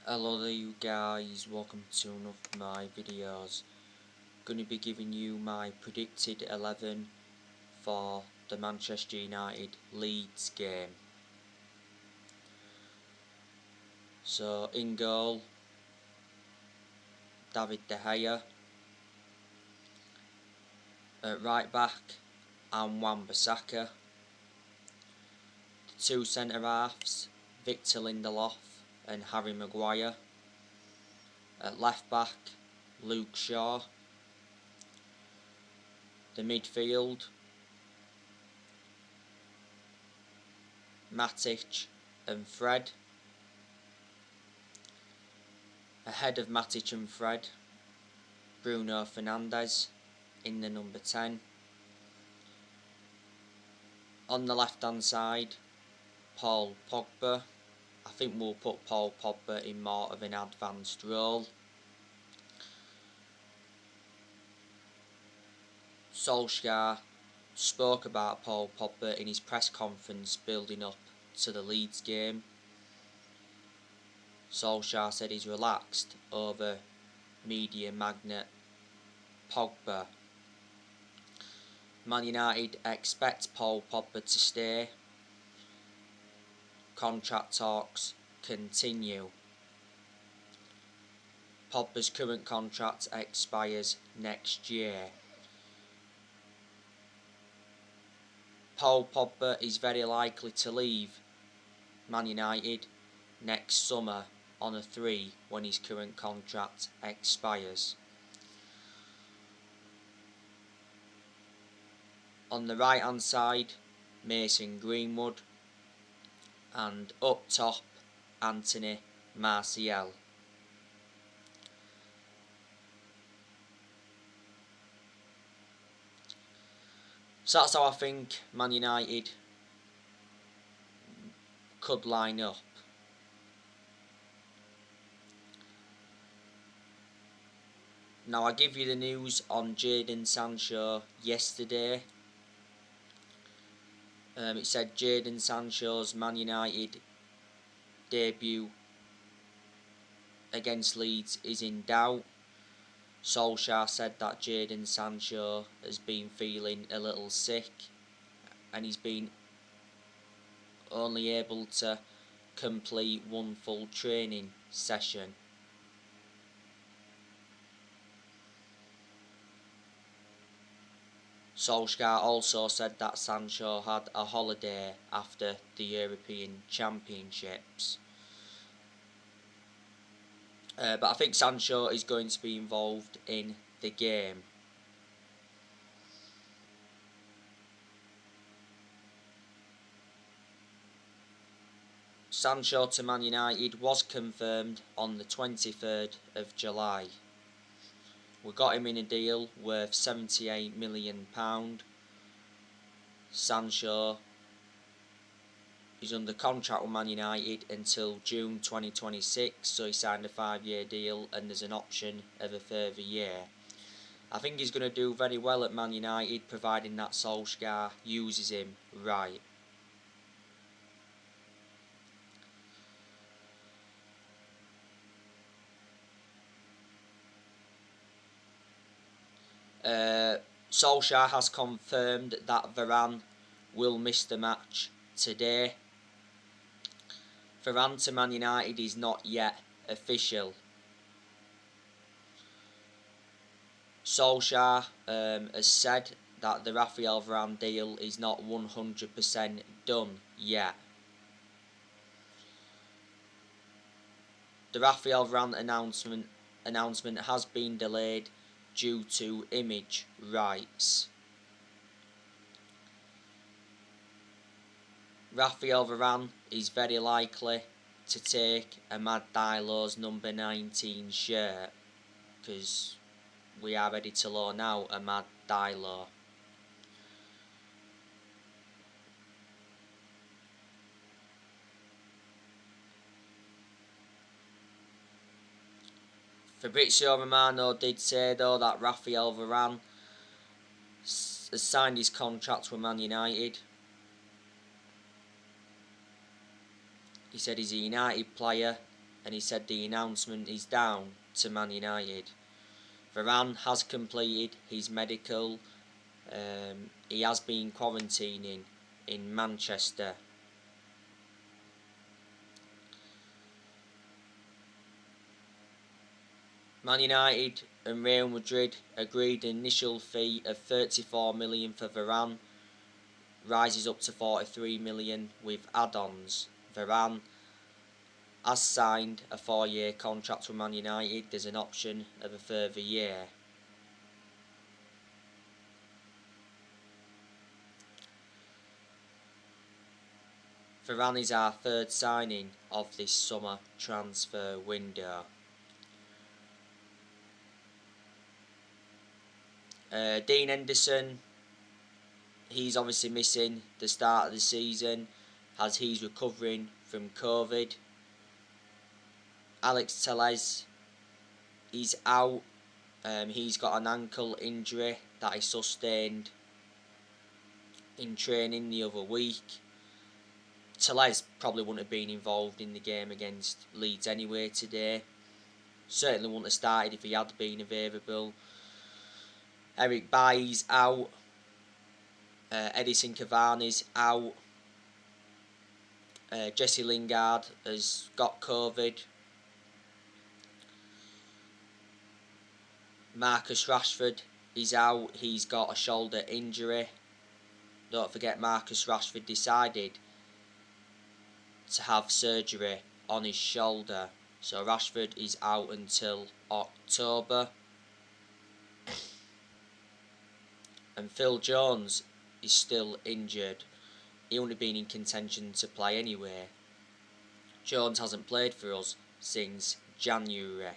Hello there you guys, welcome to one of my videos. Going to be giving you my predicted 11 for the Manchester United Leeds game. So in goal, David De Gea. At right back, and Wan-Bissaka. The two centre halves, Victor Lindelof and Harry Maguire. At left back, Luke Shaw. The midfield, Matic and Fred. Ahead of Matic and Fred, Bruno Fernandes in the number 10. On the left hand side, Paul Pogba. I think we'll put Paul Pogba in more of an advanced role. Solskjaer spoke about Paul Pogba in his press conference building up to the Leeds game. Solskjaer said he's relaxed over media magnate Pogba. Man United expect Paul Pogba to stay. Contract talks continue. Pogba's current contract expires next year. Paul Pogba is very likely to leave Man United next summer on a 3 when his current contract expires. On the right hand side, Mason Greenwood, and up top, Anthony Martial. So that's how I think Man United could line up. Now I give you the news on Jadon Sancho yesterday. It said Jadon Sancho's Man United debut against Leeds is in doubt. Solskjaer said that Jadon Sancho has been feeling a little sick and he's been only able to complete one full training session. Solskjaer also said that Sancho had a holiday after the European Championships. But I think Sancho is going to be involved in the game. Sancho to Man United was confirmed on the 23rd of July. We got him in a deal worth £78 million. Sancho is under contract with Man United until June 2026, so he signed a 5-year deal and there's an option of a further year. I think he's going to do very well at Man United, providing that Solskjaer uses him right. Solskjaer has confirmed that Varane will miss the match today. Varane to Man United is not yet official. Solskjaer has said that the Raphael Varane deal is not 100% done yet. The Raphael Varane announcement has been delayed due to image rights. Raphael Varane is very likely to take Amad Diallo's number 19 shirt, because we are ready to loan out Amad Diallo. Fabrizio Romano did say though that Raphael Varane has signed his contract with Man United. He said he's a United player and he said the announcement is down to Man United. Varane has completed his medical. He has been quarantining in Manchester. Man United and Real Madrid agreed an initial fee of 34 million for Varane, rises up to 43 million with add-ons. Varane has signed a 4-year contract with Man United. There's an option of a further year. Varane is our third signing of this summer transfer window. Dean Henderson, he's obviously missing the start of the season as he's recovering from COVID. Alex Telles, he's out. He's got an ankle injury that he sustained in training the other week. Telles probably wouldn't have been involved in the game against Leeds anyway today. Certainly wouldn't have started if he had been available. Eric Bailly's out. Edison Cavani's out. Jesse Lingard has got COVID. Marcus Rashford is out. He's got a shoulder injury. Don't forget, Marcus Rashford decided to have surgery on his shoulder. So Rashford is out until October. And Phil Jones is still injured. He wouldn't have been in contention to play anyway. Jones hasn't played for us since January.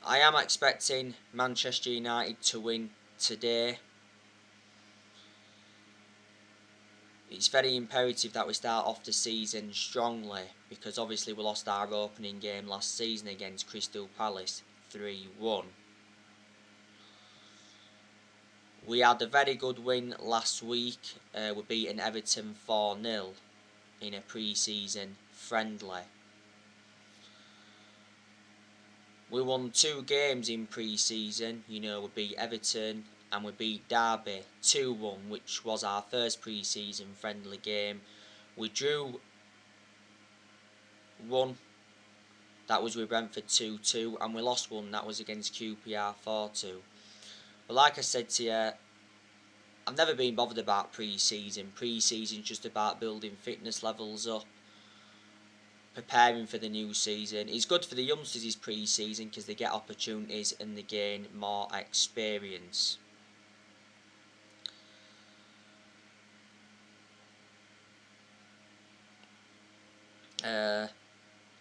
I am expecting Manchester United to win today. It's very imperative that we start off the season strongly, because obviously we lost our opening game last season against Crystal Palace 3-1. We had a very good win last week. We beat Everton 4-0 in a pre-season friendly. We won 2 games in pre-season. We beat Everton and we beat Derby 2-1, which was our first pre-season friendly game. We drew 1, that was with Brentford 2-2, and we lost 1, that was against QPR 4-2. But like I said to you, I've never been bothered about pre-season. Pre-season's just about building fitness levels up, preparing for the new season. It's good for the youngsters, his pre-season, because they get opportunities and they gain more experience.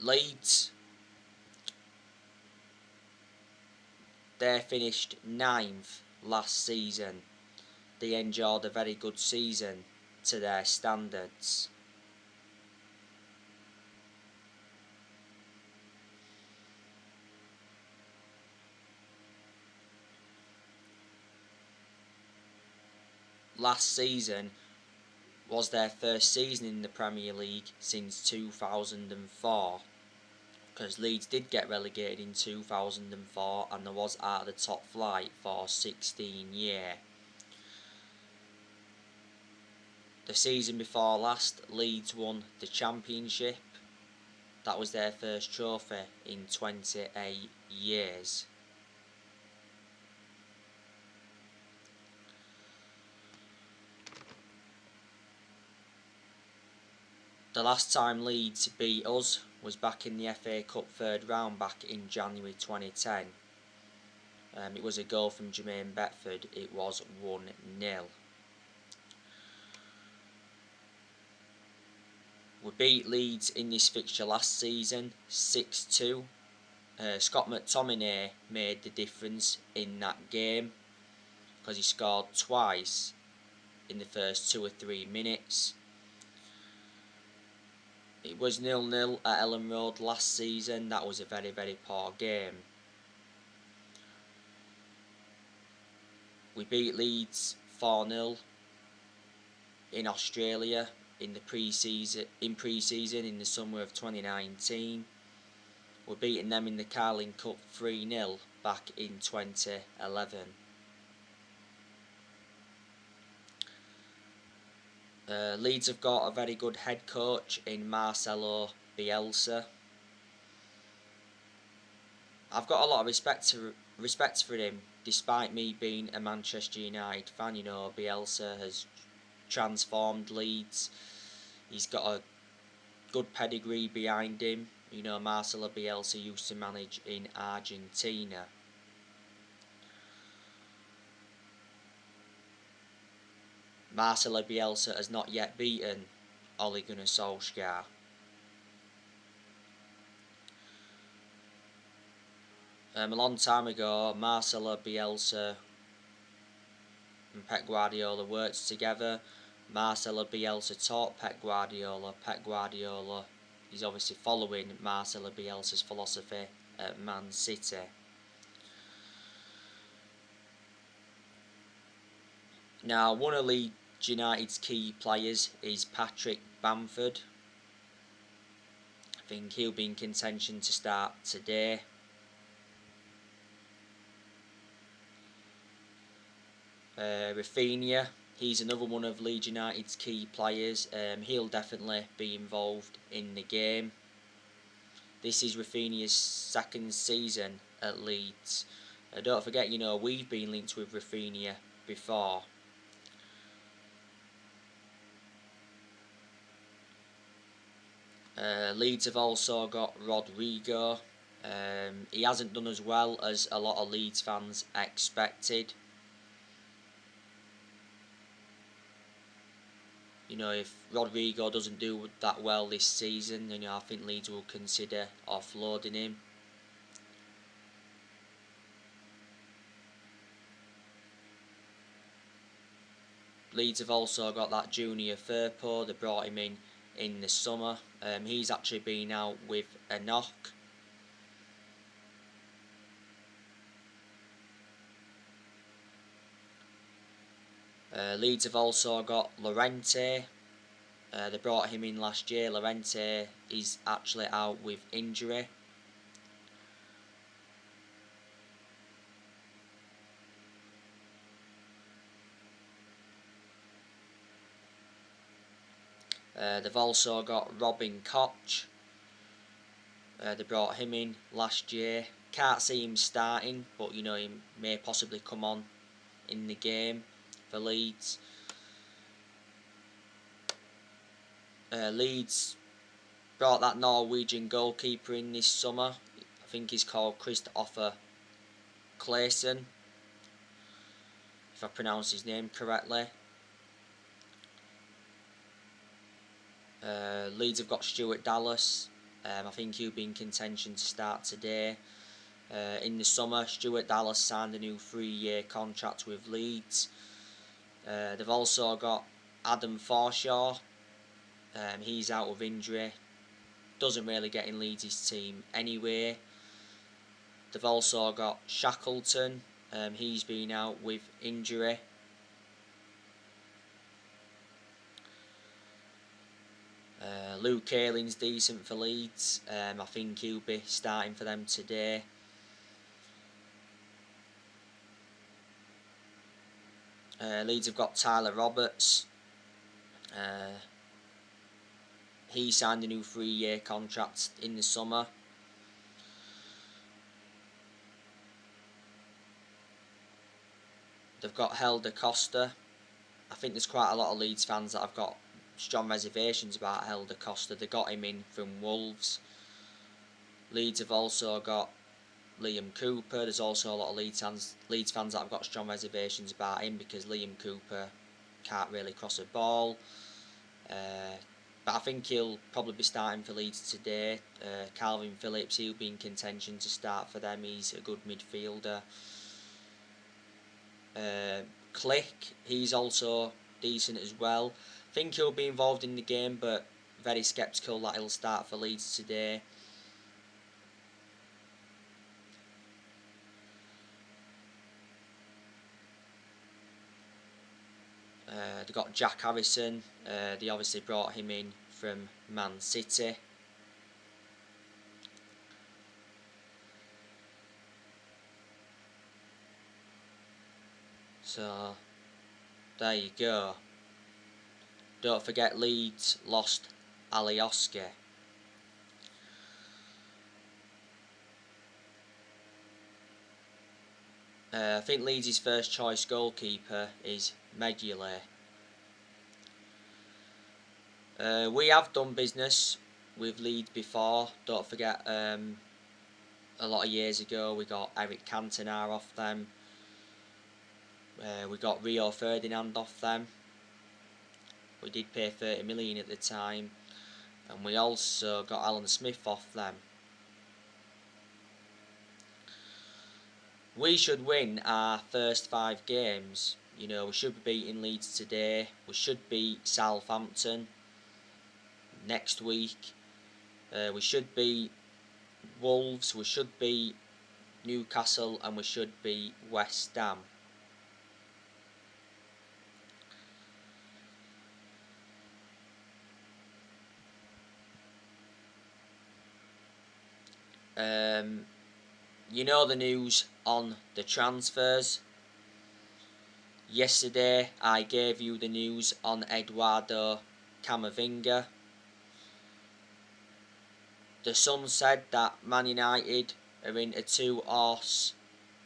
Leeds, they finished 9th last season. They enjoyed a very good season to their standards. Last season was their first season in the Premier League since 2004, because Leeds did get relegated in 2004 and they was out of the top flight for 16 years. The season before last, Leeds won the Championship. That was their first trophy in 28 years. The last time Leeds beat us was back in the FA Cup third round back in January 2010. It was a goal from Jermaine Beckford. It was 1-0. We beat Leeds in this fixture last season 6-2. Scott McTominay made the difference in that game because he scored twice in the first 2 or 3 minutes. It was 0-0 at Ellen Road last season. That was a very, very poor game. We beat Leeds 4-0 in Australia in the pre-season in the summer of 2019. We're beating them in the Carling Cup 3-0 back in 2011. Leeds have got a very good head coach in Marcelo Bielsa. I've got a lot of respect for him, despite me being a Manchester United fan. You know, Bielsa has transformed Leeds. He's got a good pedigree behind him. You know, Marcelo Bielsa used to manage in Argentina. Marcelo Bielsa has not yet beaten Ole Gunnar Solskjaer. A long time ago, Marcelo Bielsa and Pep Guardiola worked together. Marcelo Bielsa taught Pep Guardiola. Pep Guardiola is obviously following Marcelo Bielsa's philosophy at Man City. Now, one of Leeds United's key players is Patrick Bamford. I think he'll be in contention to start today. Rafinha, he's another one of Leeds United's key players. He'll definitely be involved in the game. This is Rafinha's second season at Leeds. Don't forget, you know, we've been linked with Rafinha before. Leeds have also got Rodrigo. He hasn't done as well as a lot of Leeds fans expected. You know, if Rodrigo doesn't do that well this season, then, you know, I think Leeds will consider offloading him. Leeds have also got that Junior Firpo. They brought him in the summer. He's actually been out with a knock. Leeds have also got Llorente. They brought him in last year. Llorente is actually out with injury. They've also got Robin Koch. They brought him in last year. Can't see him starting, but, you know, he may possibly come on in the game for Leeds. Leeds brought that Norwegian goalkeeper in this summer. I think he's called Kristoffer Claesson, if I pronounce his name correctly. Leeds have got Stuart Dallas. I think he'll be in contention to start today. In the summer, Stuart Dallas signed a new 3-year contract with Leeds. They've also got Adam Forshaw. He's out of injury. Doesn't really get in Leeds' team anyway. They've also got Shackleton. He's been out with injury. Luke Ayling's decent for Leeds. I think he'll be starting for them today. Leeds have got Tyler Roberts. He signed a new 3-year contract in the summer. They've got Helder Costa. I think there's quite a lot of Leeds fans that have got strong reservations about Helder Costa. They got him in from Wolves. Leeds have also got Liam Cooper. There's also a lot of Leeds fans that have got strong reservations about him because Liam Cooper can't really cross a ball. But I think he'll probably be starting for Leeds today. Calvin Phillips, he'll be in contention to start for them. He's a good midfielder. Click, he's also decent as well. I think he'll be involved in the game, but very sceptical that he'll start for Leeds today. They got Jack Harrison. They obviously brought him in from Man City. So there you go. Don't forget Leeds lost Alioski. I think Leeds' first choice goalkeeper is Meduley. We have done business with Leeds before. Don't forget, a lot of years ago we got Eric Cantona off them. We got Rio Ferdinand off them. We did pay 30 million at the time, and we also got Alan Smith off them. We should win our first 5 games. You know, we should be beating Leeds today. We should beat Southampton next week. We should beat Wolves. We should beat Newcastle, and we should beat West Ham. You know the news on the transfers. Yesterday I gave you the news on Eduardo Camavinga. The Sun said that Man United are in a 2-horse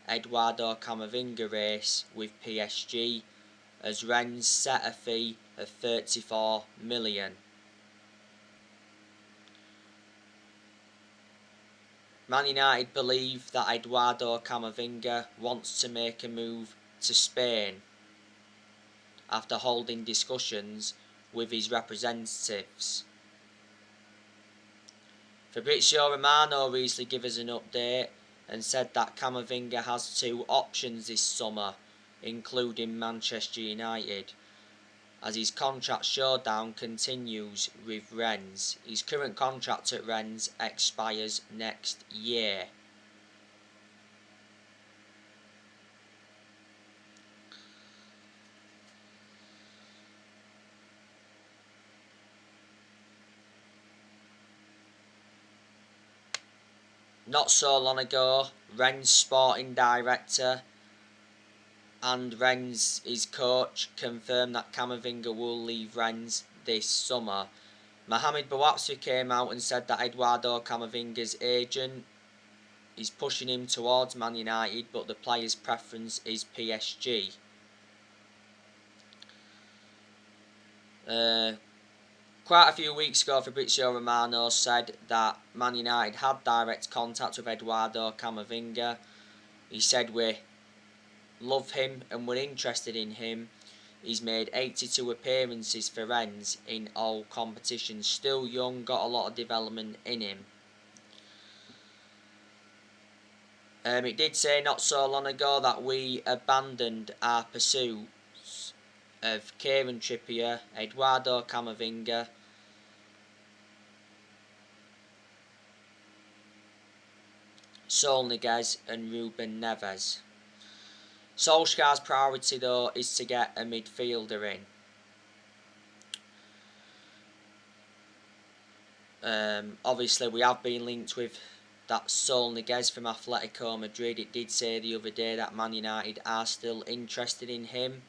Eduardo Camavinga race with PSG, as Rennes set a fee of 34 million. Man United believe that Eduardo Camavinga wants to make a move to Spain after holding discussions with his representatives. Fabrizio Romano recently gave us an update and said that Camavinga has 2 options this summer, including Manchester United, as his contract showdown continues with Rennes. His current contract at Rennes expires next year. Not so long ago, Rennes sporting director and Rennes' his coach confirmed that Camavinga will leave Rennes this summer. Mohamed Bouatsi came out and said that Eduardo Camavinga's agent is pushing him towards Man United, but the player's preference is PSG. Quite a few weeks ago, Fabrizio Romano said that Man United had direct contact with Eduardo Camavinga. He said, "We love him and we're interested in him. He's made 82 appearances for Rennes in all competitions. Still young, got a lot of development in him." It did say not so long ago that we abandoned our pursuits of Kieran Trippier, Eduardo Camavinga, Saul Niguez and Ruben Neves. Solskjaer's priority though is to get a midfielder in. Obviously we have been linked with that Saul Niguez from Atletico Madrid. It did say the other day that Man United are still interested in him.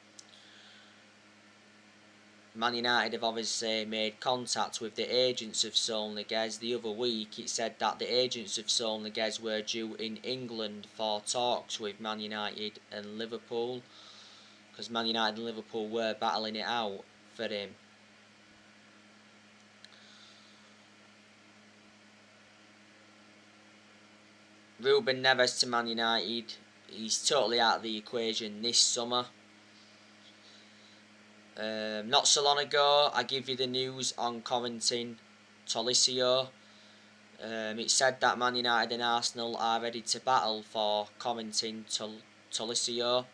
Man United have obviously made contact with the agents of Saul Niguez. The other week it said that the agents of Saul Niguez were due in England for talks with Man United and Liverpool, because Man United and Liverpool were battling it out for him. Ruben Neves to Man United, he's totally out of the equation this summer. Not so long ago, I give you the news on Corentin Tolisso. It said that Man United and Arsenal are ready to battle for Corentin Tolisso.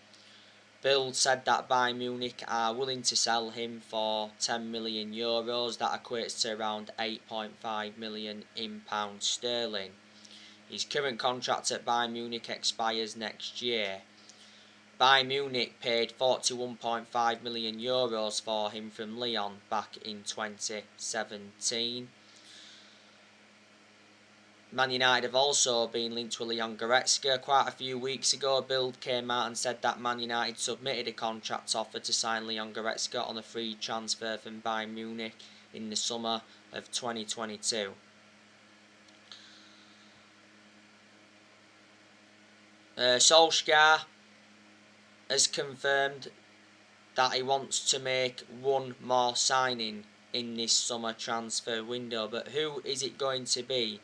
Bild said that Bayern Munich are willing to sell him for €10 million. That equates to around 8.5 million in pounds sterling. His current contract at Bayern Munich expires next year. Bayern Munich paid €41.5 million for him from Lyon back in 2017. Man United have also been linked with Leon Goretzka. Quite a few weeks ago, Bild came out and said that Man United submitted a contract offer to sign Leon Goretzka on a free transfer from Bayern Munich in the summer of 2022. Solskjaer has confirmed that he wants to make one more signing in this summer transfer window, but who is it going to be?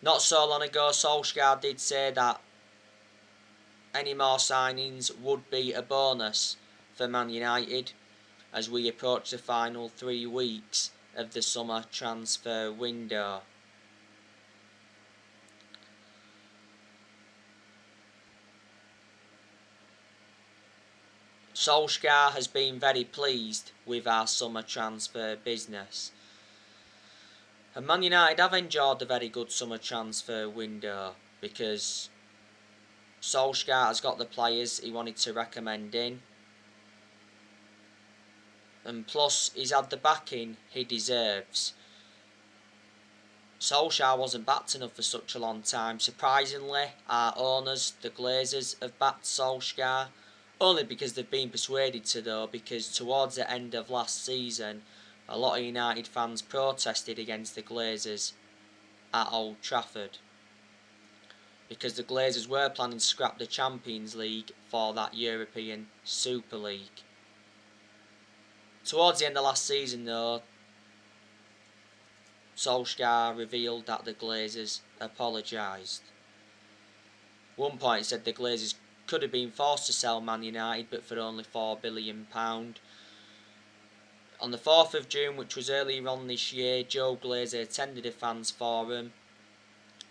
Not so long ago, Solskjaer did say that any more signings would be a bonus for Man United as we approach the final 3 weeks of the summer transfer window. Solskjaer has been very pleased with our summer transfer business. And Man United have enjoyed a very good summer transfer window because Solskjaer has got the players he wanted to recommend in, and plus he's had the backing he deserves. Solskjaer wasn't backed enough for such a long time. Surprisingly, our owners, the Glazers, have backed Solskjaer, only because they've been persuaded to though, because towards the end of last season, a lot of United fans protested against the Glazers at Old Trafford, because the Glazers were planning to scrap the Champions League for that European Super League. Towards the end of last season though, Solskjaer revealed that the Glazers apologised. At one point he said the Glazers could have been forced to sell Man United, but for only £4 billion. On the 4th of June, which was earlier on this year, Joe Glazer attended a fans forum.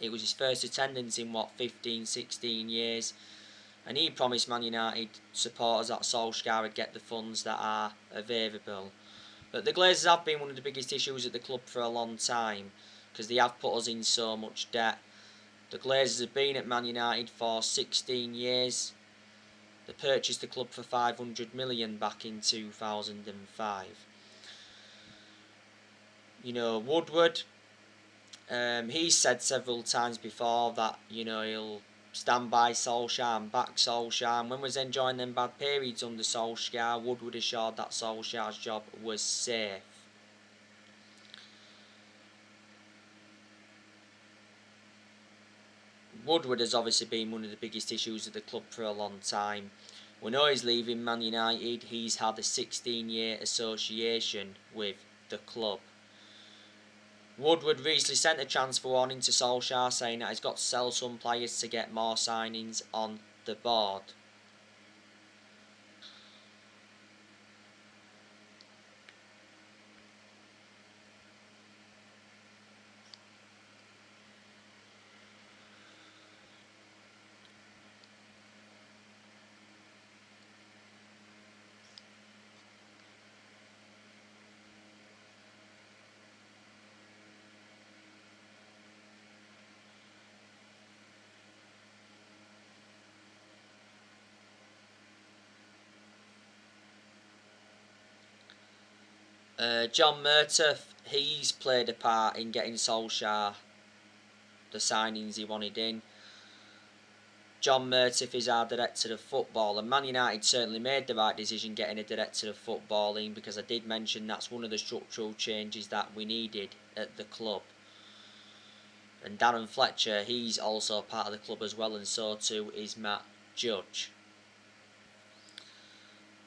It was his first attendance in 15-16 years, and he promised Man United supporters that Solskjaer would get the funds that are available. But the Glazers have been one of the biggest issues at the club for a long time, because they have put us in so much debt. The Glazers have been at Man United for 16 years. They purchased the club for $500 million back in 2005. You know, Woodward, he's said several times before that, you know, he'll stand by Solskjaer and back Solskjaer. And when we was enjoying them bad periods under Solskjaer, Woodward assured that Solskjaer's job was safe. Woodward has obviously been one of the biggest issues of the club for a long time. We know he's leaving Man United. He's had a 16-year association with the club. Woodward recently sent a transfer warning to Solskjaer saying that he's got to sell some players to get more signings on the board. John Murtough, he's played a part in getting Solskjaer the signings he wanted in. John Murtough is our director of football, and Man United certainly made the right decision getting a director of football in, because I did mention that's one of the structural changes that we needed at the club. And Darren Fletcher, he's also part of the club as well, and so too is Matt Judge.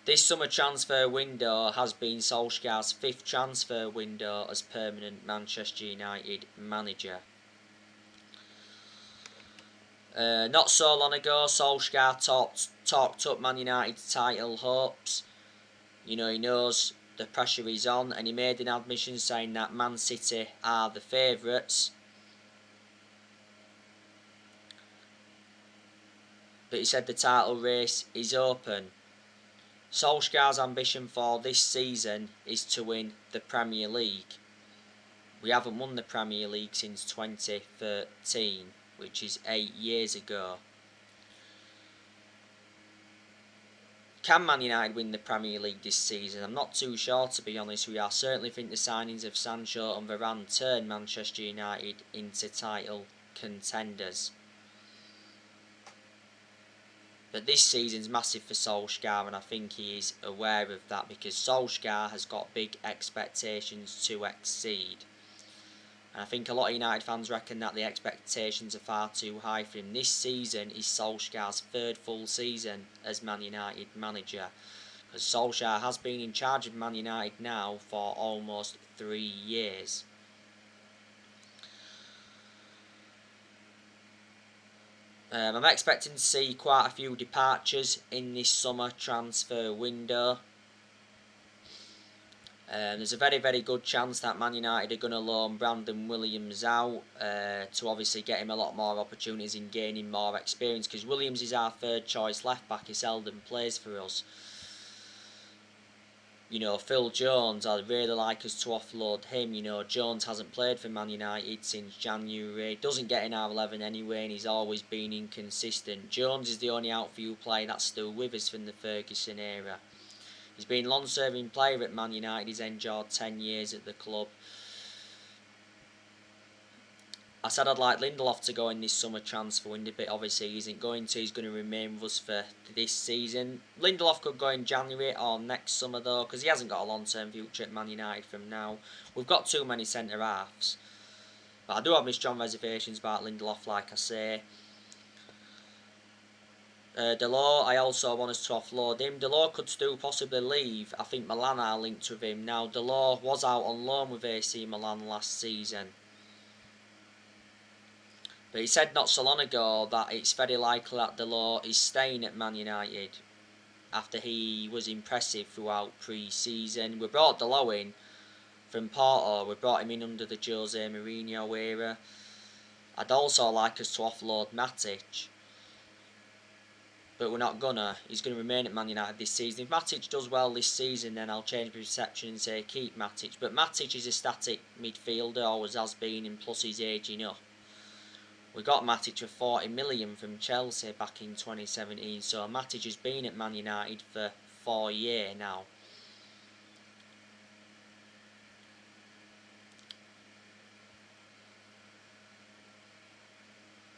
This summer transfer window has been Solskjaer's 5th transfer window as permanent Manchester United manager. Not so long ago, Solskjaer talked up Man United's title hopes. You know, he knows the pressure is on, and he made an admission saying that Man City are the favourites. But he said the title race is open. Solskjaer's ambition for this season is to win the Premier League. We haven't won the Premier League since 2013, which is 8 years ago. Can Man United win the Premier League this season? I'm not too sure, to be honest with you. I certainly think the signings of Sancho and Varane turn Manchester United into title contenders. But this season's massive for Solskjaer, and I think he is aware of that, because Solskjaer has got big expectations to exceed. And I think a lot of United fans reckon that the expectations are far too high for him. This season is Solskjaer's third full season as Man United manager, because Solskjaer has been in charge of Man United now for almost 3 years. I'm expecting to see quite a few departures in this summer transfer window. There's a very, very good chance that Man United are going to loan Brandon Williams out to obviously get him a lot more opportunities in gaining more experience, because Williams is our third choice left back. He seldom plays for us. You know, Phil Jones, I'd really like us to offload him. You know, Jones hasn't played for Man United since January. Doesn't get in our 11 anyway, and he's always been inconsistent. Jones is the only outfield player that's still with us from the Ferguson era. He's been a long-serving player at Man United. He's enjoyed 10 years at the club. I said I'd like Lindelof to go in this summer transfer window, but obviously he isn't going to. He's going to remain with us for this season. Lindelof could go in January or next summer though, because he hasn't got a long-term future at Man United from now. We've got too many centre-halves. But I do have my strong reservations about Lindelof, like I say. Delors, I also want us to offload him. Delors could still possibly leave. I think Milan are linked with him. Now, Delors was out on loan with AC Milan last season. But he said not so long ago that it's very likely that Delors is staying at Man United after he was impressive throughout pre-season. We brought Delors in from Porto. We brought him in under the Jose Mourinho era. I'd also like us to offload Matic, but we're not gonna. He's going to remain at Man United this season. If Matic does well this season, then I'll change my perception and say keep Matic. But Matic is a static midfielder, always has been, and plus he's aging up. We got Matic for 40 million from Chelsea back in 2017, so Matic has been at Man United for 4 years now.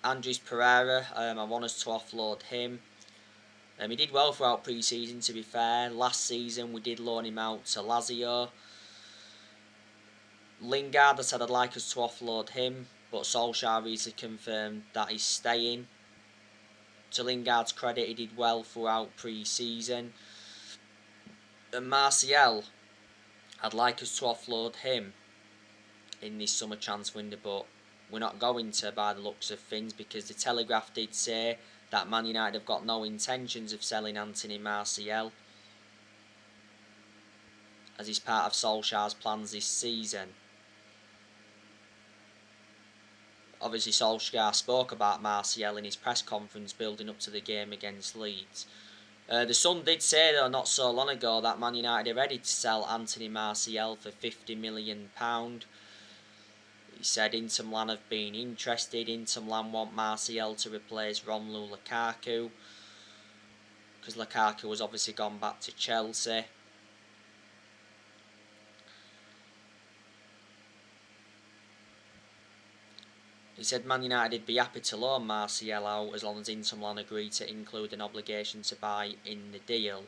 Andres Pereira, I want us to offload him. He did well throughout pre-season, to be fair. Last season we did loan him out to Lazio. Lingard, I said I'd like us to offload him, but Solskjaer recently confirmed that he's staying. To Lingard's credit, he did well throughout pre-season. And Martial, I'd like us to offload him in this summer transfer window, but we're not going to by the looks of things, because the Telegraph did say that Man United have got no intentions of selling Anthony Martial, as he's part of Solskjaer's plans this season. Obviously Solskjaer spoke about Martial in his press conference building up to the game against Leeds. The Sun did say though not so long ago that Man United are ready to sell Anthony Martial for £50 million. He said Inter Milan have been interested. Inter Milan want Martial to replace Romelu Lukaku, because Lukaku has obviously gone back to Chelsea. He said Man United would be happy to loan Martial out as long as Inter Milan agree to include an obligation to buy in the deal.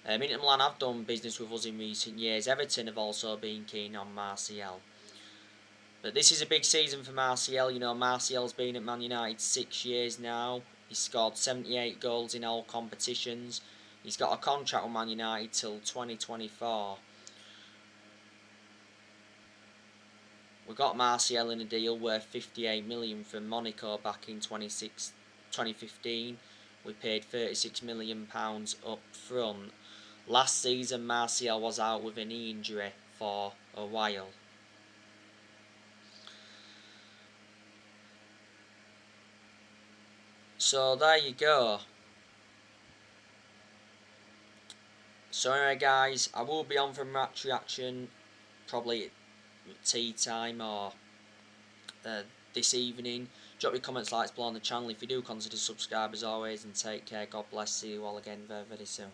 Inter Milan have done business with us in recent years. Everton have also been keen on Martial. But this is a big season for Martial. You know, Martial's been at Man United 6 years now. He's scored 78 goals in all competitions. He's got a contract with Man United till 2024. We got Martial in a deal worth 58 million from Monaco back in 2015. We paid £36 million up front. Last season Martial was out with a knee injury for a while. So there you go. So anyway guys, I will be on for match reaction probably tea time or this evening. Drop your comments, likes below on the channel if you do. Consider subscribe as always, and take care. God bless. See you all again very, very soon.